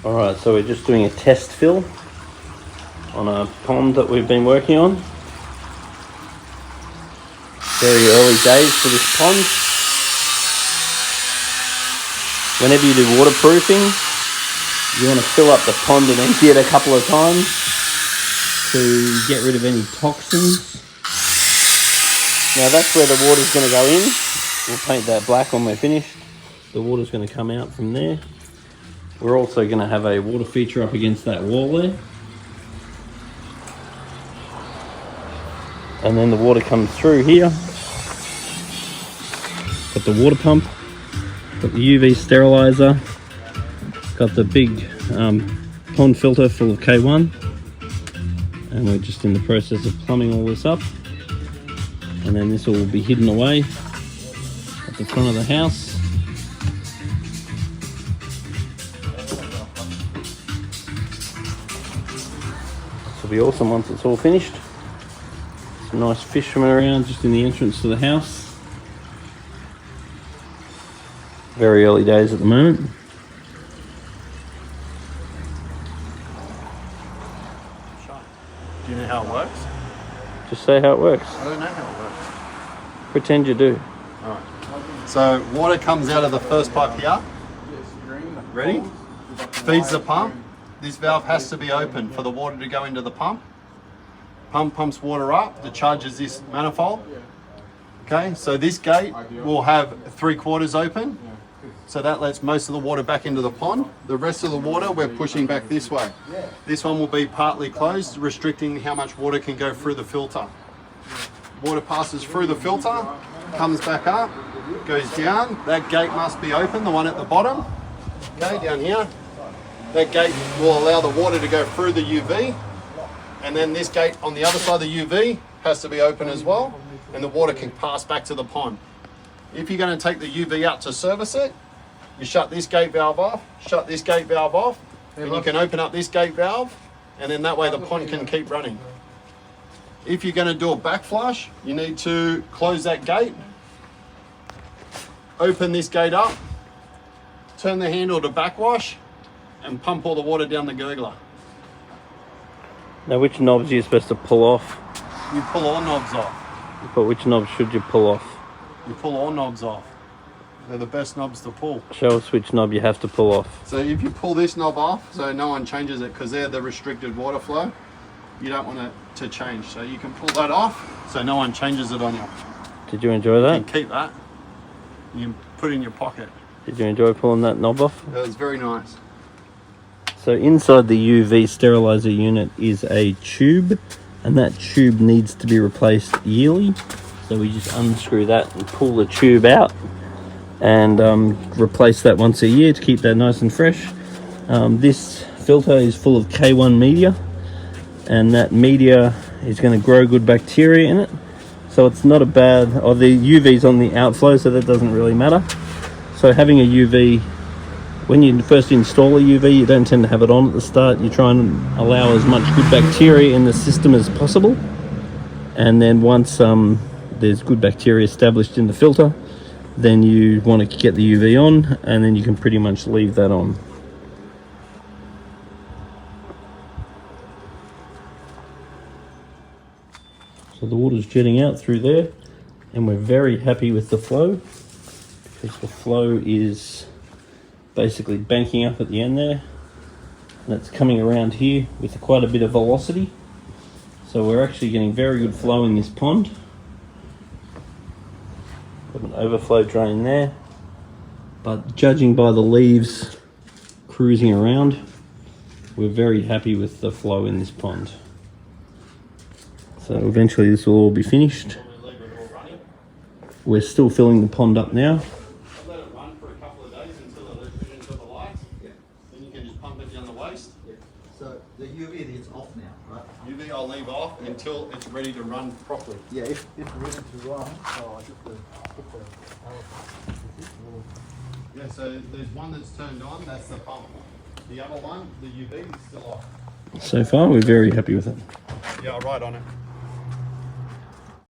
Alright, so we're just doing a test fill on a pond that we've been working on. Very early days for this pond. Whenever you do waterproofing, you want to fill up the pond and empty it a couple of times to get rid of any toxins. Now that's where the water's going to go in. We'll paint that black when we're finished. The water's going to come out from there. We're also going to have a water feature up against that wall there. And then the water comes through here. Got the water pump, got the UV sterilizer, got the big pond filter full of K1. And we're just in the process of plumbing all this up. And then this will be hidden away at the front of the house. It'll be awesome once it's all finished. Some nice fish swimming around just in the entrance to the house. Very early days at the moment. Do you know how it works? Just say how it works. I don't know how it works. Pretend you do. Alright. So water comes out of the first pipe here. Ready? Feeds the pump. This valve has to be open for the water to go into the pump. Pump pumps water up, it charges this manifold. Okay, so this gate will have 3/4 open. So that lets most of the water back into the pond. The rest of the water we're pushing back this way. This one will be partly closed, restricting how much water can go through the filter. Water passes through the filter, comes back up, goes down. That gate must be open, the one at the bottom. Okay, down here. That gate will allow the water to go through the UV. And then this gate on the other side of the UV has to be open as well. And the water can pass back to the pond. If you're going to take the UV out to service it, you shut this gate valve off, shut this gate valve off, and you can open up this gate valve, and then that way the pond can keep running. If you're going to do a back flush, you need to close that gate, open this gate up, turn the handle to backwash, and pump all the water down the gurgler. Now which knobs are you supposed to pull off? You pull all knobs off. But which knobs should you pull off? You pull all knobs off. They're the best knobs to pull. Show us which knob you have to pull off. So if you pull this knob off, so no one changes it because they're the restricted water flow, you don't want it to change. So you can pull that off so no one changes it on you. Did you enjoy You that? can keep that. You can put it in your pocket. Did you enjoy pulling that knob off? It was very nice. So inside the UV sterilizer unit is a tube, and that tube needs to be replaced yearly. So we just unscrew that and pull the tube out and replace that once a year to keep that nice and fresh. This filter is full of K1 media, and that media is going to grow good bacteria in it. So it's not a bad, or the UV's on the outflow, so that doesn't really matter. So having a UV, when you first install a UV, you don't tend to have it on at the start. You try and allow as much good bacteria in the system as possible. And then once there's good bacteria established in the filter, then you want to get the UV on, and then you can pretty much leave that on. So the water's jetting out through there, and we're very happy with the flow, because the flow is basically banking up at the end there, and it's coming around here with quite a bit of velocity. So we're actually getting very good flow in this pond. Got an overflow drain there, but judging by the leaves cruising around, we're very happy with the flow in this pond. So eventually this will all be finished. We're still filling the pond up now. Let it run for a couple of days until it lets into the lights. Yeah. Then you can just pump it down the waste. Yeah. So the UV is off now, right? UV I'll leave off until it's ready to run properly. Yeah, if it's ready to run, I just put the power. Yeah, so there's one that's turned on, that's the pump. The other one, the UV, is still off. So far we're very happy with it. Yeah, I'll write on it.